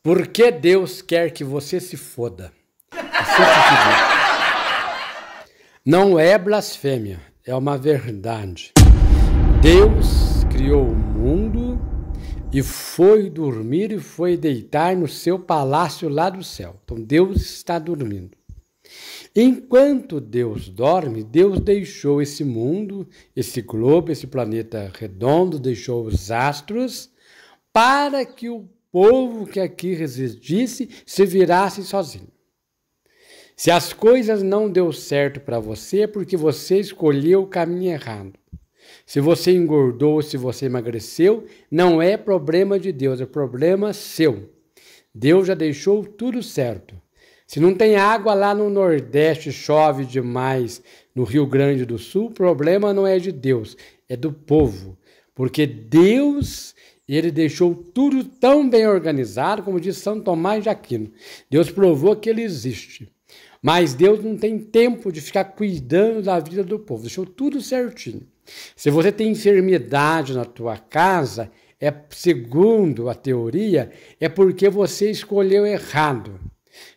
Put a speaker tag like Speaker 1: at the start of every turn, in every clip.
Speaker 1: Por que Deus quer que você se foda? Você não é blasfêmia, é uma verdade. Deus criou o mundo e foi dormir e foi deitar no seu palácio lá do céu. Então Deus está dormindo. Enquanto Deus dorme, Deus deixou esse mundo, esse globo, esse planeta redondo, deixou os astros para que o povo que aqui residisse se virasse sozinho. Se as coisas não deu certo para você, é porque você escolheu o caminho errado. Se você engordou, se você emagreceu, não é problema de Deus, é problema seu. Deus já deixou tudo certo. Se não tem água lá no Nordeste, chove demais no Rio Grande do Sul, o problema não é de Deus, é do povo. Porque Deus, ele deixou tudo tão bem organizado, como diz São Tomás de Aquino. Deus provou que ele existe. Mas Deus não tem tempo de ficar cuidando da vida do povo. Deixou tudo certinho. Se você tem enfermidade na tua casa, segundo a teoria, é porque você escolheu errado.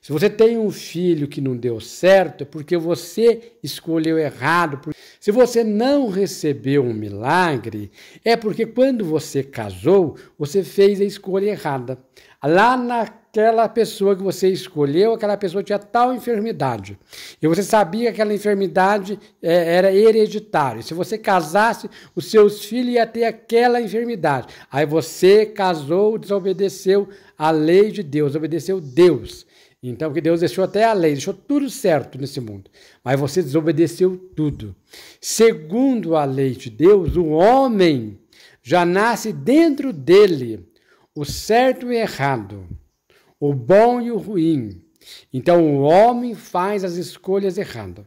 Speaker 1: Se você tem um filho que não deu certo, é porque você escolheu errado. Se você não recebeu um milagre, é porque quando você casou, você fez a escolha errada. Lá naquela pessoa que você escolheu, aquela pessoa tinha tal enfermidade. E você sabia que aquela enfermidade era hereditária. Se você casasse, os seus filhos iam ter aquela enfermidade. Aí você casou, desobedeceu a lei de Deus, obedeceu Deus. Então, porque Deus deixou até a lei, deixou tudo certo nesse mundo. Mas você desobedeceu tudo. Segundo a lei de Deus, o homem já nasce dentro dele o certo e o errado, o bom e o ruim. Então, o homem faz as escolhas erradas.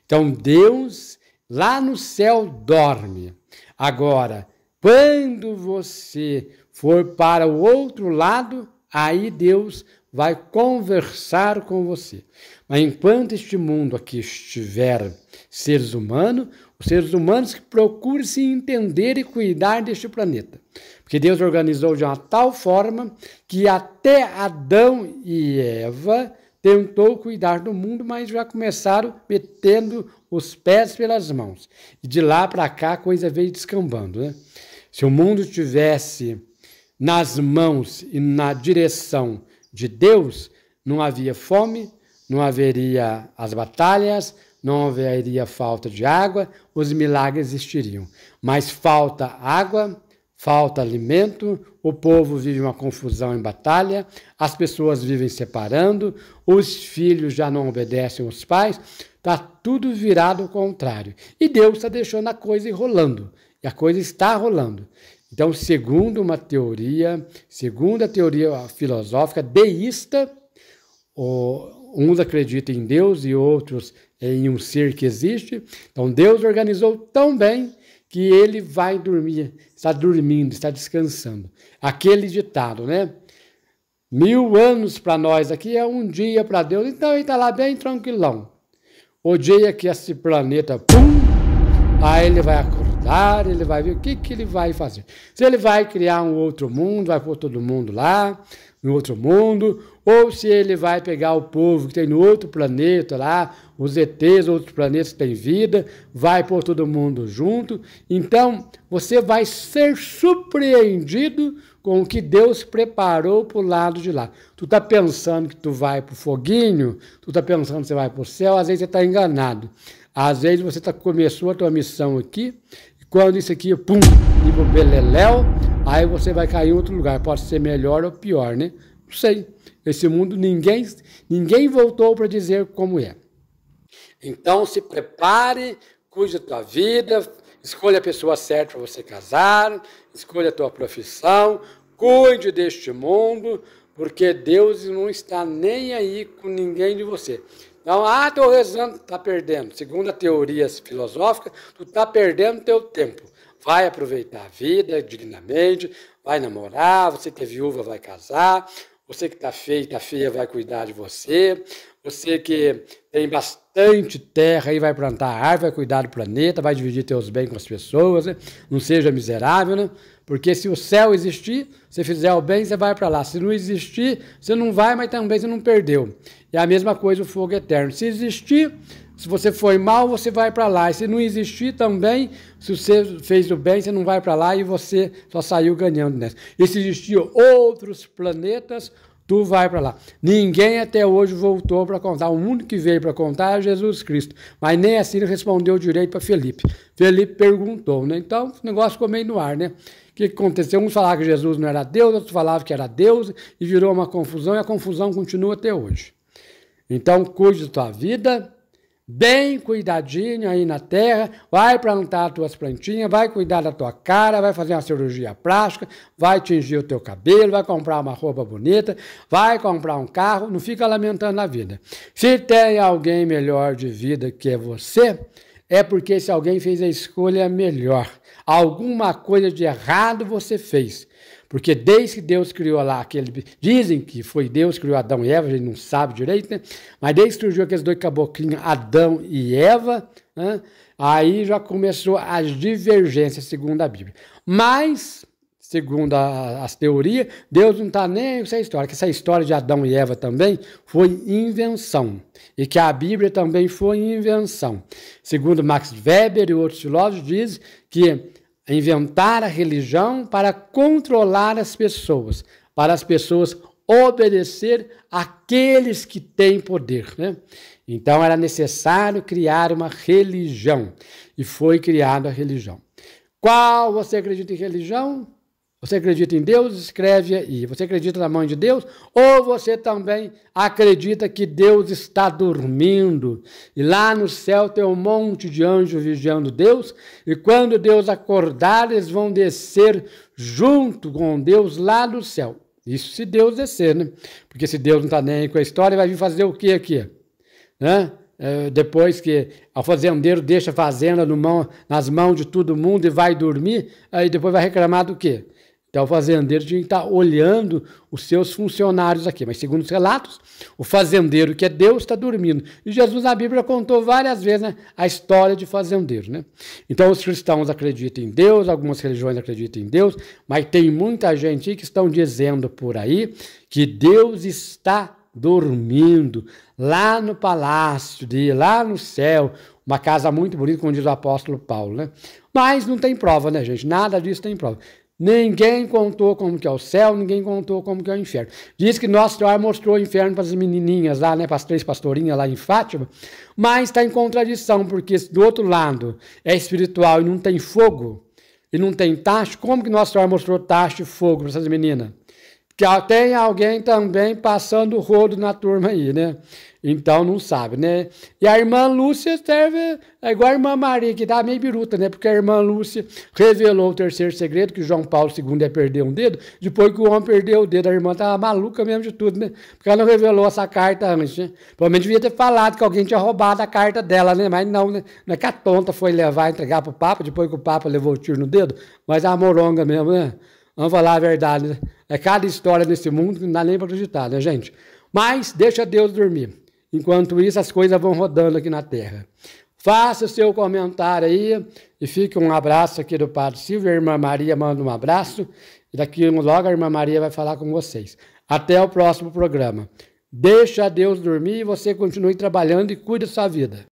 Speaker 1: Então, Deus lá no céu dorme. Agora, quando você for para o outro lado, aí Deus vai conversar com você. Mas enquanto este mundo aqui estiver seres humanos, os seres humanos que procurem se entender e cuidar deste planeta. Porque Deus organizou de uma tal forma que até Adão e Eva tentou cuidar do mundo, mas já começaram metendo os pés pelas mãos. E de lá para cá a coisa veio descambando, né? Se o mundo estivesse nas mãos e na direção de Deus, não havia fome, não haveria as batalhas, não haveria falta de água, os milagres existiriam. Mas falta água, falta alimento, o povo vive uma confusão em batalha, as pessoas vivem separando, os filhos já não obedecem aos pais, está tudo virado ao contrário. E Deus está deixando a coisa ir rolando, e a coisa está rolando. Então, segundo a teoria filosófica deísta, uns acreditam em Deus e outros em um ser que existe. Então, Deus organizou tão bem que ele vai dormir, está dormindo, está descansando. Aquele ditado, né? 1000 anos para nós aqui é um dia para Deus, então ele está lá bem tranquilão. O dia que esse planeta, aí ele vai acordar, ele vai ver o que ele vai fazer. Se ele vai criar um outro mundo, vai pôr todo mundo lá, no outro mundo, ou se ele vai pegar o povo que tem no outro planeta lá, os ETs, outros planetas que têm vida, vai pôr todo mundo junto. Então, você vai ser surpreendido com o que Deus preparou para o lado de lá. Tu está pensando que tu vai para o foguinho, tu está pensando que você vai para o céu, às vezes você está enganado. Às vezes você começou a tua missão aqui, e quando isso aqui, pum, ir pro beleléu, aí você vai cair em outro lugar. Pode ser melhor ou pior, né? Não sei. Esse mundo, ninguém voltou para dizer como é. Então, se prepare, cuide da tua vida, escolha a pessoa certa para você casar, escolha a tua profissão, cuide deste mundo, porque Deus não está nem aí com ninguém de você. Então, estou rezando, está perdendo. Segundo a teoria filosófica, tu está perdendo teu tempo. Vai aproveitar a vida dignamente, vai namorar, você que é viúva vai casar, você que está feia, vai cuidar de você, Você que tem bastante terra e vai plantar árvore, vai cuidar do planeta, vai dividir teus bens com as pessoas, né? Não seja miserável, né? Porque se o céu existir, se fizer o bem, você vai para lá. Se não existir, você não vai, mas também você não perdeu. É a mesma coisa o fogo eterno. Se existir, se você foi mal, você vai para lá. E se não existir também, se você fez o bem, você não vai para lá e você só saiu ganhando nessa. E se existir outros planetas, tu vai para lá. Ninguém até hoje voltou para contar. O único que veio para contar é Jesus Cristo. Mas nem assim ele respondeu direito para Felipe. Felipe perguntou, né? Então o negócio ficou meio no ar, né? O que aconteceu? Uns falavam que Jesus não era Deus, outros falavam que era Deus, e virou uma confusão, e a confusão continua até hoje. Então cuide da tua vida, bem cuidadinho aí na terra, vai plantar as tuas plantinhas, vai cuidar da tua cara, vai fazer uma cirurgia plástica, vai tingir o teu cabelo, vai comprar uma roupa bonita, vai comprar um carro, não fica lamentando a vida. Se tem alguém melhor de vida que você, é porque esse alguém fez a escolha melhor. Alguma coisa de errado você fez. Porque desde que Deus criou lá, dizem que foi Deus que criou Adão e Eva, a gente não sabe direito, né? Mas desde que surgiu aqueles dois caboclinhos, Adão e Eva, né? Aí já começou as divergências, segundo a Bíblia. Mas, segundo as teorias, Deus não está nem com essa história, que essa história de Adão e Eva também foi invenção. E que a Bíblia também foi invenção. Segundo Max Weber e outros filósofos, dizem que inventar a religião para controlar as pessoas, para as pessoas obedecer àqueles que têm poder, né? Então era necessário criar uma religião, e foi criada a religião. Qual você acredita em religião? Você acredita em Deus? Escreve aí. Você acredita na mão de Deus? Ou você também acredita que Deus está dormindo? E lá no céu tem um monte de anjos vigiando Deus? E quando Deus acordar, eles vão descer junto com Deus lá do céu. Isso se Deus descer, né? Porque se Deus não está nem aí com a história, vai vir fazer o quê aqui? Né? Depois que o fazendeiro deixa a fazenda nas mãos de todo mundo e vai dormir, aí depois vai reclamar do quê? Então o fazendeiro tinha que estar olhando os seus funcionários aqui. Mas segundo os relatos, o fazendeiro, que é Deus, está dormindo. E Jesus na Bíblia contou várias vezes, né, a história de fazendeiro, né? Então os cristãos acreditam em Deus, algumas religiões acreditam em Deus, mas tem muita gente que estão dizendo por aí que Deus está dormindo lá no palácio dele, lá no céu, uma casa muito bonita, como diz o apóstolo Paulo, né? Mas não tem prova, né, gente? Nada disso tem prova. Ninguém contou como que é o céu, ninguém contou como que é o inferno. Diz que Nossa Senhora mostrou o inferno para as menininhas lá, né, para as 3 pastorinhas lá em Fátima, mas está em contradição, porque se do outro lado é espiritual e não tem fogo, e não tem tacho, como que Nossa Senhora mostrou tacho e fogo para essas meninas? Que tem alguém também passando o rodo na turma aí, né? Então não sabe, né? E a irmã Lúcia serve, é igual a irmã Maria, que dá meio biruta, né? Porque a irmã Lúcia revelou o terceiro segredo, que João Paulo II ia perder um dedo, depois que o homem perdeu o dedo, a irmã estava maluca mesmo de tudo, né? Porque ela não revelou essa carta antes, né? Provavelmente devia ter falado que alguém tinha roubado a carta dela, né? Mas não, né? Não é que a tonta foi levar, entregar para o Papa, depois que o Papa levou o tiro no dedo, mas a moronga mesmo, né? Vamos falar a verdade, né? É cada história nesse mundo que não dá nem para acreditar, né, gente? Mas deixa Deus dormir. Enquanto isso, as coisas vão rodando aqui na Terra. Faça o seu comentário aí e fique um abraço aqui do Padre Silvio. A irmã Maria manda um abraço e daqui logo a irmã Maria vai falar com vocês. Até o próximo programa. Deixa Deus dormir e você continue trabalhando e cuide da sua vida.